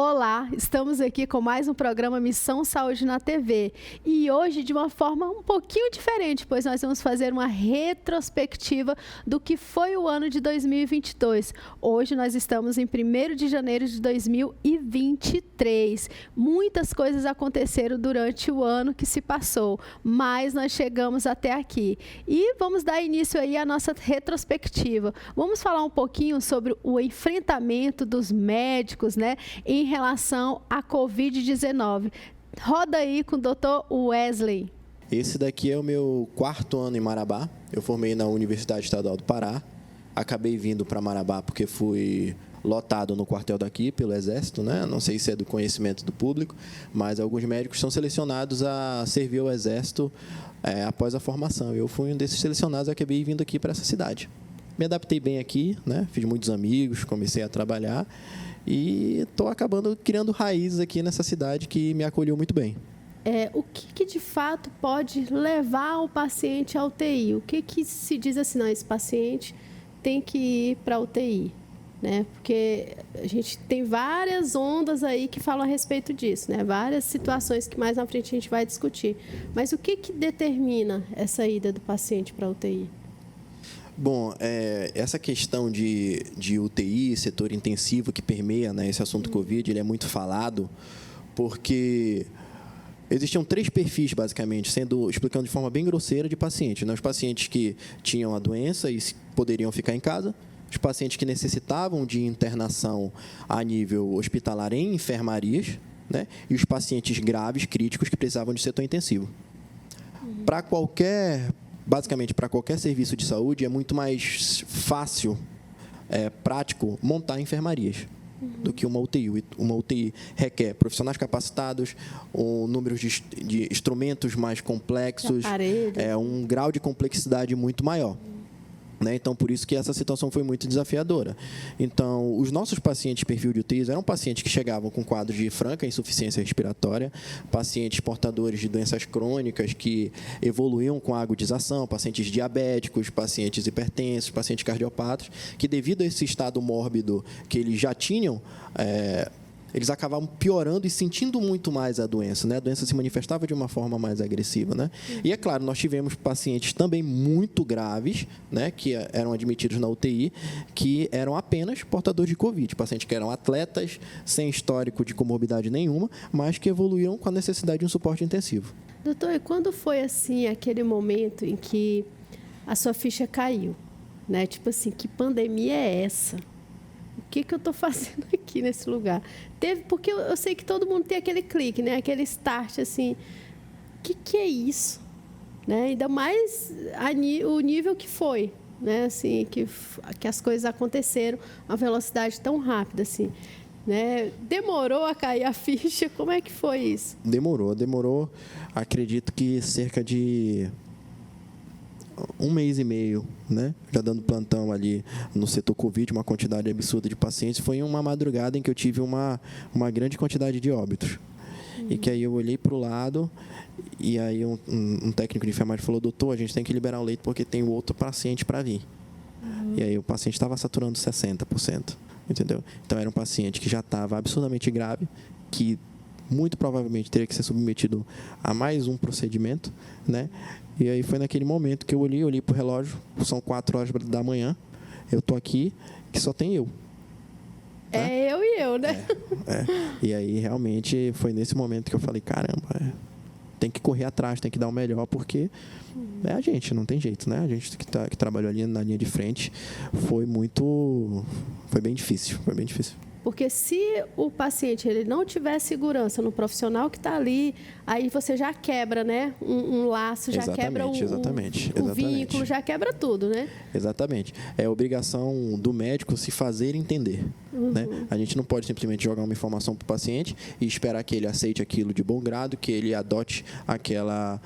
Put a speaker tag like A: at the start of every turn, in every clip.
A: Olá, estamos aqui com mais um programa Missão Saúde na TV e hoje de uma forma um pouquinho diferente, pois nós vamos fazer uma retrospectiva do que foi o ano de 2022. Hoje nós estamos em 1º de janeiro de 2023. Muitas coisas aconteceram durante o ano que se passou, mas nós chegamos até aqui e vamos dar início aí à nossa retrospectiva. Vamos falar um pouquinho sobre o enfrentamento dos médicos, né, em relação à Covid-19. Roda aí com o Dr. Wesley.
B: Esse daqui é o meu 4º ano em Marabá. Eu formei na Universidade Estadual do Pará. Acabei vindo para Marabá porque fui lotado no quartel daqui pelo Exército, né? Não sei se é do conhecimento do público, mas alguns médicos são selecionados a servir ao Exército após a formação. Eu fui um desses selecionados e acabei vindo aqui para essa cidade. Me adaptei bem aqui, né? Fiz muitos amigos, comecei a trabalhar e estou acabando criando raízes aqui nessa cidade que me acolheu muito bem.
A: O que de fato pode levar o paciente à UTI? O que se diz assim, não, esse paciente tem que ir para a UTI? Né? Porque a gente tem várias ondas aí que falam a respeito disso, né? Várias situações que mais na frente a gente vai discutir. Mas o que determina essa ida do paciente para a UTI?
B: Bom, essa questão de UTI, setor intensivo que permeia, né, esse assunto Covid, ele é muito falado porque existiam 3 perfis, basicamente, explicando de forma bem grosseira, de pacientes. Né? Os pacientes que tinham a doença e poderiam ficar em casa, os pacientes que necessitavam de internação a nível hospitalar em enfermarias, né? E os pacientes graves, críticos, que precisavam de setor intensivo. Basicamente, para qualquer serviço de saúde, é muito mais fácil, prático, montar enfermarias do que uma UTI. Uma UTI requer profissionais capacitados, um número de instrumentos mais complexos, um grau de complexidade muito maior. Né? Então, por isso que essa situação foi muito desafiadora. Então, os nossos pacientes perfil de UTIs eram pacientes que chegavam com quadros de franca insuficiência respiratória, pacientes portadores de doenças crônicas que evoluíam com a agudização, pacientes diabéticos, pacientes hipertensos, pacientes cardiopatas, que devido a esse estado mórbido que eles já tinham, eles acabavam piorando e sentindo muito mais a doença, né? A doença se manifestava de uma forma mais agressiva, né? E, é claro, nós tivemos pacientes também muito graves, né? Que eram admitidos na UTI, que eram apenas portadores de Covid, pacientes que eram atletas, sem histórico de comorbidade nenhuma, mas que evoluíram com a necessidade de um suporte intensivo.
A: Doutor, e quando foi, assim, aquele momento em que a sua ficha caiu, né? Tipo assim, que pandemia é essa? O que eu estou fazendo aqui nesse lugar? Porque eu sei que todo mundo tem aquele clique, né? Aquele start, assim, o que é isso? Né? Ainda mais o nível que foi, né? Assim, que as coisas aconteceram a uma velocidade tão rápida, assim. Né? Demorou a cair a ficha? Como é que foi isso?
B: Demorou. Acredito que cerca de 1 mês e meio, né? Já dando plantão ali no setor Covid, uma quantidade absurda de pacientes. Foi uma madrugada em que eu tive uma grande quantidade de óbitos. E que aí eu olhei para o lado e aí um técnico de enfermagem falou: doutor, a gente tem que liberar o leito porque tem outro paciente para vir. E aí o paciente estava saturando 60%, entendeu? Então era um paciente que já estava absurdamente grave, que muito provavelmente teria que ser submetido a mais um procedimento, né? E aí foi naquele momento que eu olhei para o relógio, são 4 horas da manhã, eu estou aqui, que só tem eu. Tá?
A: É eu e eu, né?
B: E aí realmente foi nesse momento que eu falei, caramba, tem que correr atrás, tem que dar o melhor, porque é a gente, não tem jeito, né? A gente que trabalhou ali na linha de frente foi bem difícil,
A: Porque se o paciente ele não tiver segurança no profissional que está ali, aí você já quebra, né? Um laço, já quebra o vínculo, já quebra tudo, né?
B: Exatamente. É obrigação do médico se fazer entender. Né? A gente não pode simplesmente jogar uma informação para o paciente e esperar que ele aceite aquilo de bom grado, que ele adote aquela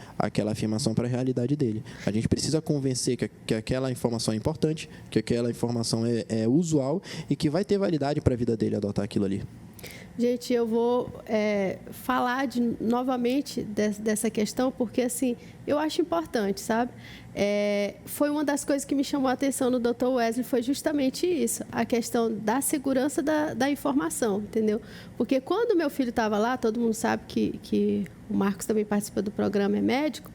B: afirmação para a realidade dele. A gente precisa convencer que aquela informação é importante, que aquela informação é usual e que vai ter validade para a vida dele adotar aquilo ali.
A: Gente, eu vou falar novamente dessa questão, porque, assim, eu acho importante, sabe? Foi uma das coisas que me chamou a atenção no Dr. Wesley, foi justamente isso, a questão da segurança da informação, entendeu? Porque quando meu filho estava lá, todo mundo sabe que o Marcos também participa do programa, é médico,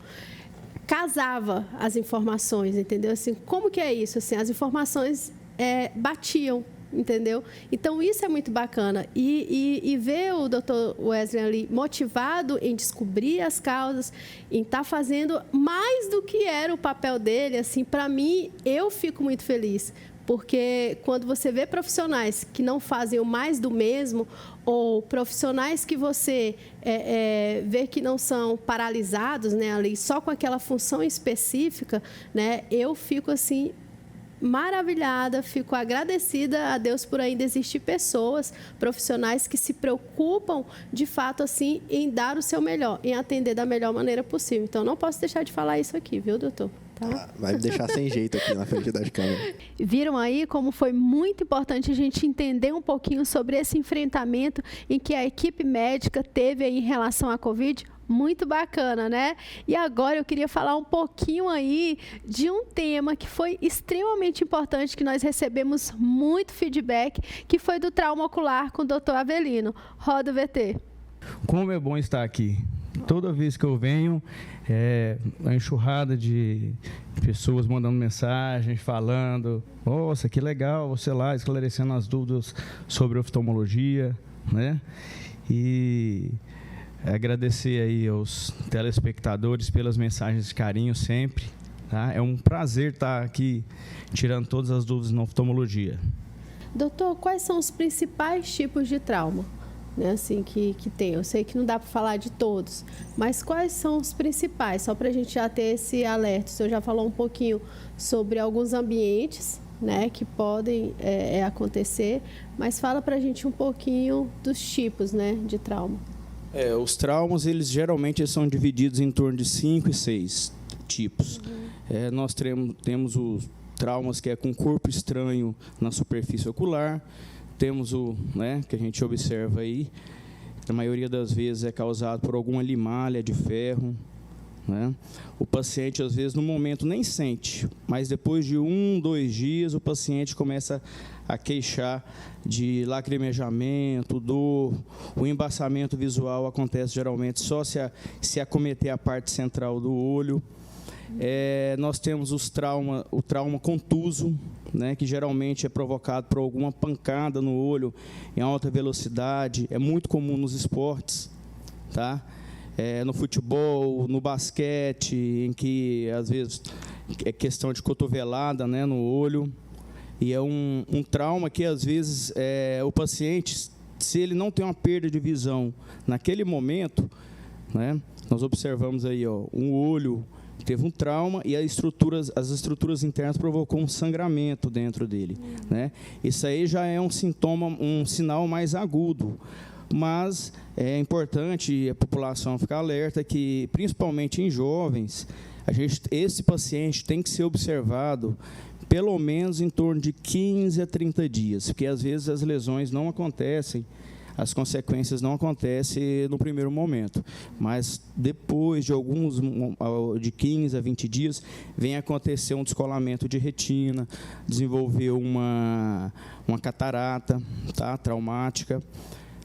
A: casava as informações, entendeu? Assim, como que é isso? Assim, as informações batiam, entendeu? Então, isso é muito bacana. E ver o Dr. Wesley ali motivado em descobrir as causas, em estar fazendo mais do que era o papel dele, assim, para mim, eu fico muito feliz. Porque quando você vê profissionais que não fazem o mais do mesmo, ou profissionais que você vê que não são paralisados, né, ali, só com aquela função específica, né, eu fico assim maravilhada, fico agradecida a Deus por ainda existir pessoas, profissionais que se preocupam de fato assim em dar o seu melhor, em atender da melhor maneira possível. Então, não posso deixar de falar isso aqui, viu, doutor? Tá?
B: Vai me deixar sem jeito aqui na frente das câmeras.
A: Viram aí como foi muito importante a gente entender um pouquinho sobre esse enfrentamento em que a equipe médica teve aí em relação à Covid? Muito bacana, né? E agora eu queria falar um pouquinho aí de um tema que foi extremamente importante, que nós recebemos muito feedback, que foi do trauma ocular com o Dr. Avelino. Roda o VT.
C: Como é bom estar aqui. Toda vez que eu venho, uma enxurrada de pessoas mandando mensagens, falando, nossa, que legal você lá esclarecendo as dúvidas sobre oftalmologia, né? E agradecer aí aos telespectadores pelas mensagens de carinho sempre, tá? É um prazer estar aqui tirando todas as dúvidas na oftalmologia.
A: Doutor, quais são os principais tipos de trauma, né, assim, que tem? Eu sei que não dá para falar de todos, mas quais são os principais? Só para a gente já ter esse alerta. O senhor já falou um pouquinho sobre alguns ambientes, né, que podem acontecer, mas fala para a gente um pouquinho dos tipos, né, de trauma.
C: Os traumas, eles geralmente são divididos em torno de 5 e 6 tipos. Nós temos os traumas que é com corpo estranho na superfície ocular, temos o, né, que a gente observa aí, que a maioria das vezes é causado por alguma limalha de ferro, né? O paciente, às vezes, no momento nem sente, mas depois de 1, 2 dias, o paciente começa a queixar de lacrimejamento, dor. O embaçamento visual acontece geralmente só se acometer a parte central do olho. Nós temos o trauma contuso, né, que geralmente é provocado por alguma pancada no olho em alta velocidade. É muito comum nos esportes, tá? No futebol, no basquete, em que, às vezes, é questão de cotovelada, né, no olho. E é um trauma que, às vezes, o paciente, se ele não tem uma perda de visão naquele momento, né, nós observamos aí, ó, um olho teve um trauma e as estruturas internas provocou um sangramento dentro dele, né? Isso aí já é um sintoma, um sinal mais agudo. Mas é importante a população ficar alerta que, principalmente em jovens, esse paciente tem que ser observado pelo menos em torno de 15 a 30 dias, porque às vezes as lesões não acontecem, as consequências não acontecem no primeiro momento, mas depois de 15 a 20 dias, vem acontecer um descolamento de retina, desenvolver uma catarata, tá, traumática,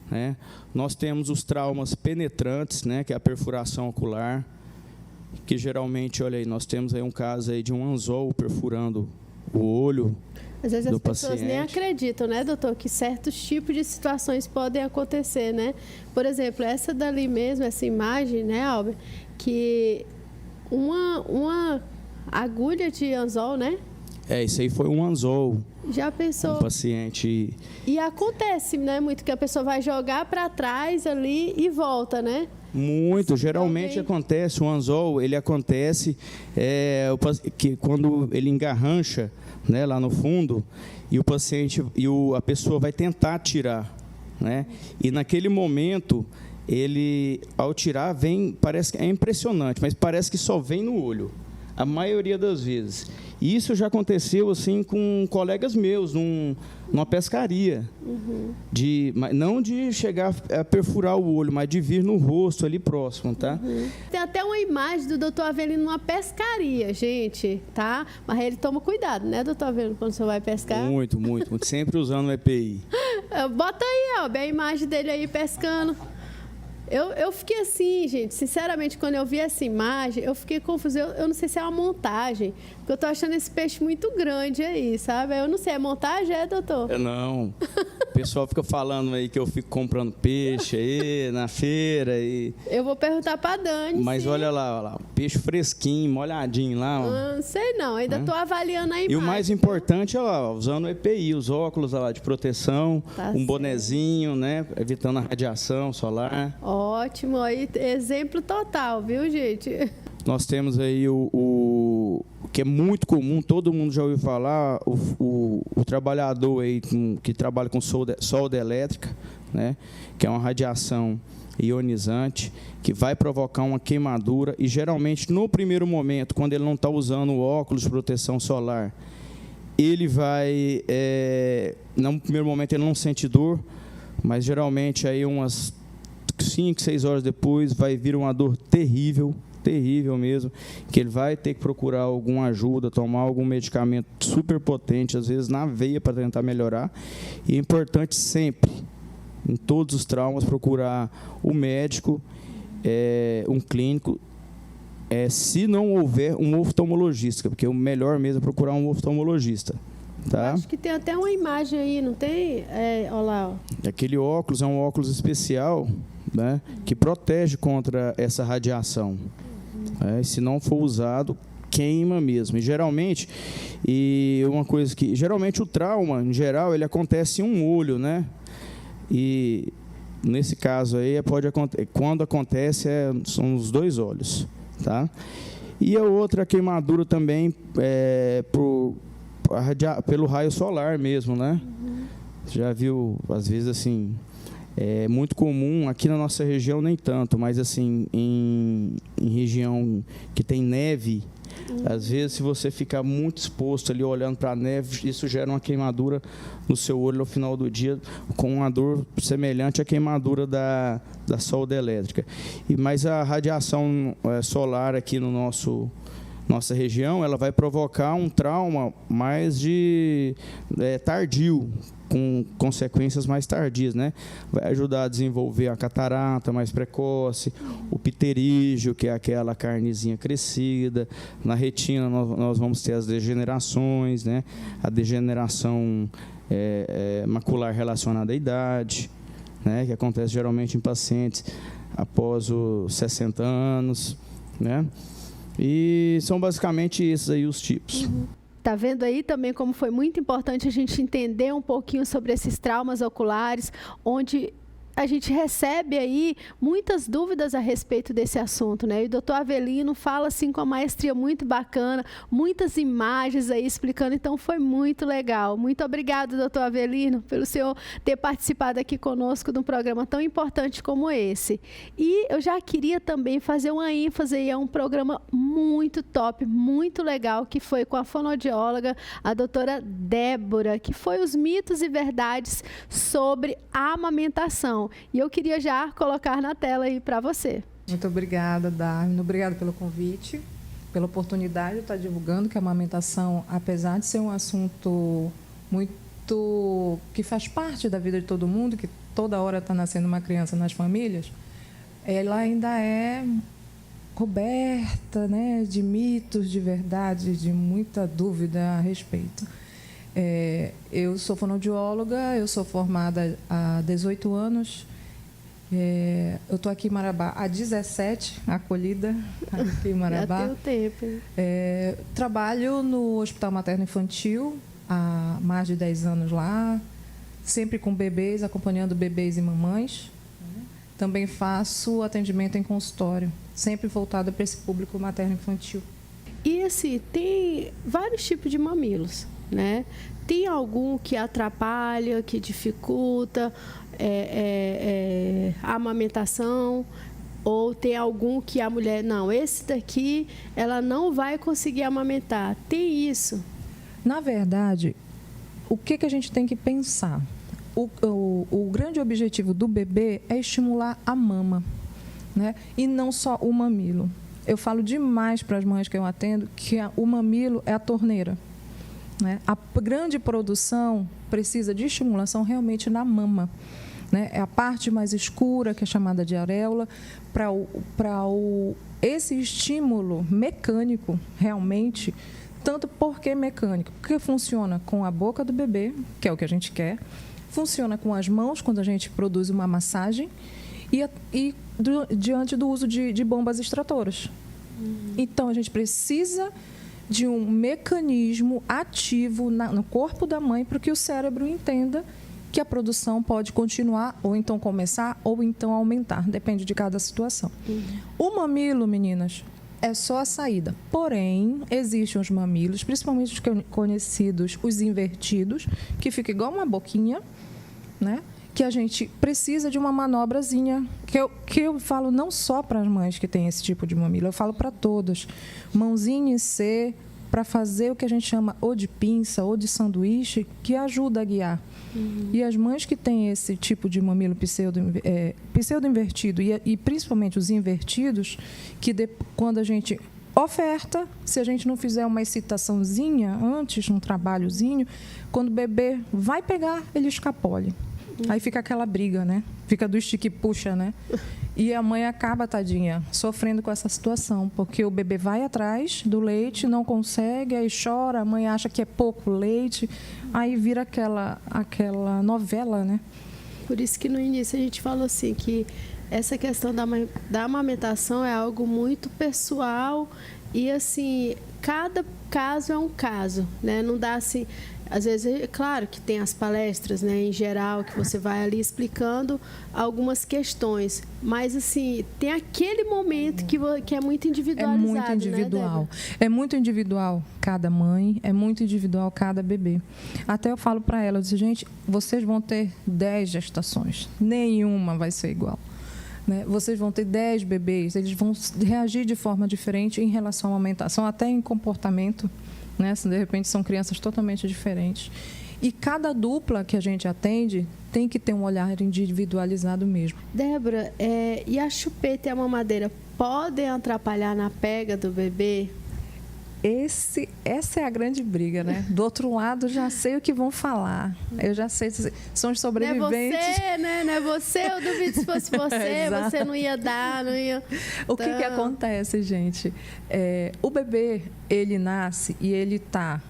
C: né? Nós temos os traumas penetrantes, né, que é a perfuração ocular, que geralmente, olha aí, nós temos aí um caso aí de um anzol perfurando o olho. Às vezes as pessoas
A: nem acreditam, né, doutor, que certos tipos de situações podem acontecer, né? Por exemplo, essa dali mesmo, essa imagem, né, Albert, que uma agulha de anzol, né?
C: Isso aí foi um anzol.
A: Já pensou?
C: Um paciente.
A: E acontece, né, muito que a pessoa vai jogar para trás ali e volta, né?
C: Muito, geralmente acontece, o anzol, ele acontece que quando ele engarrancha, né, lá no fundo, e o paciente a pessoa vai tentar tirar, né? E naquele momento ele, ao tirar, parece que é impressionante, mas parece que só vem no olho, a maioria das vezes. Isso já aconteceu assim com colegas meus numa pescaria, não de chegar a perfurar o olho, mas de vir no rosto ali próximo, tá?
A: Tem até uma imagem do doutor Avelino numa pescaria, gente, tá? Mas ele toma cuidado, né, doutor Avelino, quando você vai pescar?
C: Muito, muito, muito. Sempre usando o EPI.
A: Bota aí, ó, a imagem dele aí pescando. Eu fiquei assim, gente, sinceramente, quando eu vi essa imagem, eu fiquei confusa. Eu não sei se é uma montagem, porque eu tô achando esse peixe muito grande aí, sabe? Eu não sei, é montagem, doutor?
C: Não. O pessoal fica falando aí que eu fico comprando peixe aí na feira.
A: Eu vou perguntar pra Dani.
C: Mas sim. Olha lá, peixe fresquinho, molhadinho lá.
A: Não sei não, ainda tô avaliando a imagem.
C: E o mais importante é lá, usando o EPI, os óculos lá de proteção, bonezinho, né? Evitando a radiação solar.
A: Ótimo, aí exemplo total, viu, gente?
C: Nós temos aí o que é muito comum, todo mundo já ouviu falar, o trabalhador aí que trabalha com solda elétrica, né? Que é uma radiação ionizante, que vai provocar uma queimadura e geralmente no primeiro momento, quando ele não está usando o óculos de proteção solar, ele vai, no primeiro momento ele não sente dor, mas geralmente aí umas 5, 6 horas depois vai vir uma dor terrível mesmo, que ele vai ter que procurar alguma ajuda, tomar algum medicamento super potente, às vezes na veia, para tentar melhorar. E é importante sempre, em todos os traumas, procurar o médico, um clínico, se não houver um oftalmologista, porque o melhor mesmo é procurar um oftalmologista. Tá?
A: Acho que tem até uma imagem aí, não tem? Olha lá. Ó.
C: Aquele óculos é um óculos especial, né, que protege contra essa radiação. Se não for usado, queima mesmo. E geralmente, geralmente o trauma, em geral, ele acontece em um olho, né? E nesse caso aí, quando acontece, são os 2 olhos, tá? E a outra queimadura também pelo raio solar mesmo, né? Já viu, às vezes, assim, é muito comum, aqui na nossa região nem tanto, mas assim, em região que tem neve, às vezes, se você ficar muito exposto ali olhando para a neve, isso gera uma queimadura no seu olho no final do dia, com uma dor semelhante à queimadura da solda elétrica. Mas a radiação solar aqui no nossa região, ela vai provocar um trauma mais tardio, com consequências mais tardias, né? Vai ajudar a desenvolver a catarata mais precoce, o pterígio, que é aquela carnezinha crescida. Na retina nós vamos ter as degenerações, né? A degeneração macular relacionada à idade, né? Que acontece geralmente em pacientes após os 60 anos, né? E são basicamente esses aí os tipos.
A: Tá vendo aí também como foi muito importante a gente entender um pouquinho sobre esses traumas oculares, onde a gente recebe aí muitas dúvidas a respeito desse assunto, né? E o doutor Avelino fala assim com a maestria muito bacana, muitas imagens aí explicando, então foi muito legal. Muito obrigado, doutor Avelino, pelo senhor ter participado aqui conosco de um programa tão importante como esse. E eu já queria também fazer uma ênfase aí a um programa muito top, muito legal, que foi com a fonoaudióloga, a doutora Débora, que foi os mitos e verdades sobre a amamentação. E eu queria já colocar na tela aí para você.
D: Muito obrigada, Darwin. Obrigada pelo convite, pela oportunidade de estar divulgando que a amamentação, apesar de ser um assunto muito que faz parte da vida de todo mundo, que toda hora está nascendo uma criança nas famílias, ela ainda é coberta, né, de mitos, de verdade, de muita dúvida a respeito. Eu sou fonoaudióloga, eu sou formada há 18 anos. Eu estou aqui em Marabá há 17, acolhida aqui em Marabá.
A: Já tem o tempo.
D: Trabalho no Hospital Materno Infantil há mais de 10 anos lá, sempre com bebês, acompanhando bebês e mamães. Também faço atendimento em consultório, sempre voltado para esse público materno-infantil.
A: E assim, tem vários tipos de mamilos, né? Tem algum que atrapalha, que dificulta a amamentação? Ou tem algum que a mulher, não, esse daqui ela não vai conseguir amamentar? Tem isso?
D: Na verdade, o que a gente tem que pensar? O grande objetivo do bebê é estimular a mama, né? E não só o mamilo. Eu falo demais para as mães que eu atendo que o mamilo é a torneira, né? A grande produção precisa de estimulação realmente na mama, né? É a parte mais escura, que é chamada de areola, esse estímulo mecânico realmente. Tanto porque mecânico, porque funciona com a boca do bebê, que é o que a gente quer, funciona com as mãos, quando a gente produz uma massagem, diante do uso de bombas extratoras. Então, a gente precisa de um mecanismo ativo no corpo da mãe para que o cérebro entenda que a produção pode continuar, ou então começar, ou então aumentar, depende de cada situação. O mamilo, meninas, é só a saída. Porém, existem os mamilos, principalmente os conhecidos, os invertidos, que fica igual uma boquinha, né? Que a gente precisa de uma manobrazinha, que eu falo não só para as mães que têm esse tipo de mamilo, eu falo para todas. Mãozinha em C, para fazer o que a gente chama ou de pinça ou de sanduíche, que ajuda a guiar. E as mães que têm esse tipo de mamilo pseudo-invertido e principalmente os invertidos, quando a gente oferta, se a gente não fizer uma excitaçãozinha antes, um trabalhozinho, quando o bebê vai pegar, ele escapole. Aí fica aquela briga, né? Fica do estique e puxa, né? E a mãe acaba, tadinha, sofrendo com essa situação, porque o bebê vai atrás do leite, não consegue, aí chora, a mãe acha que é pouco leite, aí vira aquela novela, né?
A: Por isso que no início a gente falou assim, que essa questão da amamentação é algo muito pessoal e, assim, cada caso é um caso, né? Não dá assim... Às vezes, é claro que tem as palestras, né, em geral, que você vai ali explicando algumas questões, mas, assim, tem aquele momento que é muito individualizado.
D: É muito individual.
A: Né,
D: é muito individual cada mãe, é muito individual cada bebê. Até eu falo para ela, eu disse, gente, vocês vão ter 10 gestações, nenhuma vai ser igual. Né? Vocês vão ter 10 bebês, eles vão reagir de forma diferente em relação à amamentação, até em comportamento. Né? De repente são crianças totalmente diferentes. E cada dupla que a gente atende tem que ter um olhar individualizado mesmo.
A: Débora, e a chupeta e a mamadeira podem atrapalhar na pega do bebê?
D: Essa é a grande briga, né? Do outro lado, já sei o que vão falar. Eu já sei, são os sobreviventes.
A: Não é você, né? Não é você, eu duvido se fosse você, você não ia dar, não ia...
D: O que acontece, gente? O bebê, ele nasce e ele está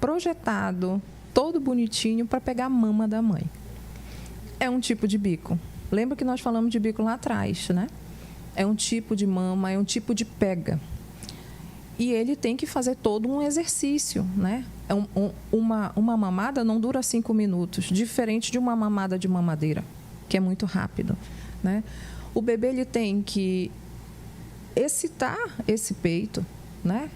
D: projetado, todo bonitinho, para pegar a mama da mãe. É um tipo de bico. Lembra que nós falamos de bico lá atrás, né? É um tipo de mama, é um tipo de pega. E ele tem que fazer todo um exercício, né? Uma mamada não dura 5 minutos, diferente de uma mamada de mamadeira, que é muito rápido, né? O bebê ele tem que excitar esse peito, né?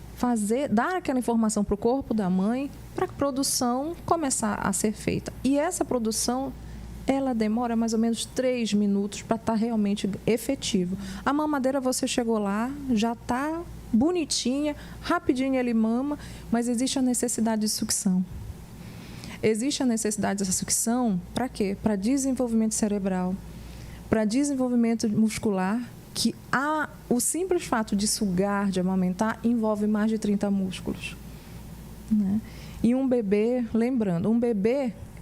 D: Dar aquela informação para o corpo da mãe para a produção começar a ser feita. E essa produção, ela demora mais ou menos 3 minutos para estar realmente efetivo. A mamadeira, você chegou lá, já está bonitinha, rapidinho ele mama, mas existe a necessidade de sucção. Existe a necessidade dessa sucção para quê? Para desenvolvimento cerebral, para desenvolvimento muscular, que o simples fato de sugar, de amamentar, envolve mais de 30 músculos. Né? E um bebê, lembrando,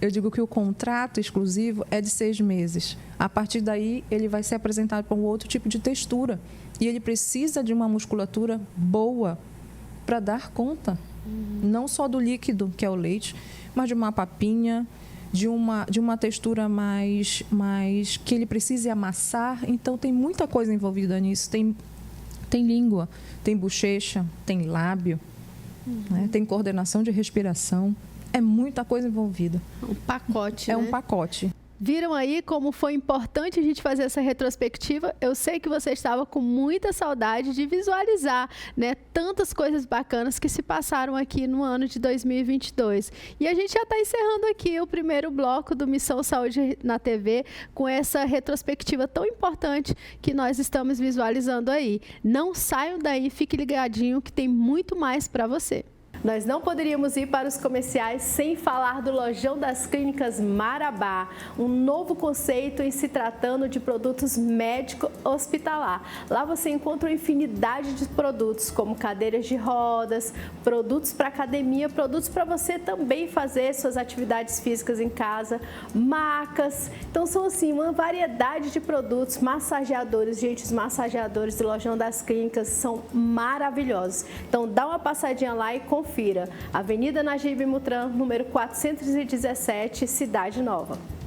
D: eu digo que o contrato exclusivo é de 6 meses. A partir daí, ele vai ser apresentado para um outro tipo de textura. E ele precisa de uma musculatura boa para dar conta. Não só do líquido, que é o leite, mas de uma papinha, de uma textura mais que ele precise amassar. Então, tem muita coisa envolvida nisso. Tem língua, tem bochecha, tem lábio, né? Tem coordenação de respiração. É muita coisa envolvida.
A: Um pacote,
D: É
A: né?
D: um pacote.
A: Viram aí como foi importante a gente fazer essa retrospectiva? Eu sei que você estava com muita saudade de visualizar, né, tantas coisas bacanas que se passaram aqui no ano de 2022. E a gente já está encerrando aqui o primeiro bloco do Missão Saúde na TV com essa retrospectiva tão importante que nós estamos visualizando aí. Não saiam daí, fique ligadinho que tem muito mais para você. Nós não poderíamos ir para os comerciais sem falar do Lojão das Clínicas Marabá, um novo conceito em se tratando de produtos médico-hospitalar. Lá você encontra uma infinidade de produtos, como cadeiras de rodas, produtos para academia, produtos para você também fazer suas atividades físicas em casa, macas. Então são assim uma variedade de produtos, massageadores. Gente, os massageadores do Lojão das Clínicas são maravilhosos. Então dá uma passadinha lá e confira. Avenida Najib Mutran, número 417, Cidade Nova.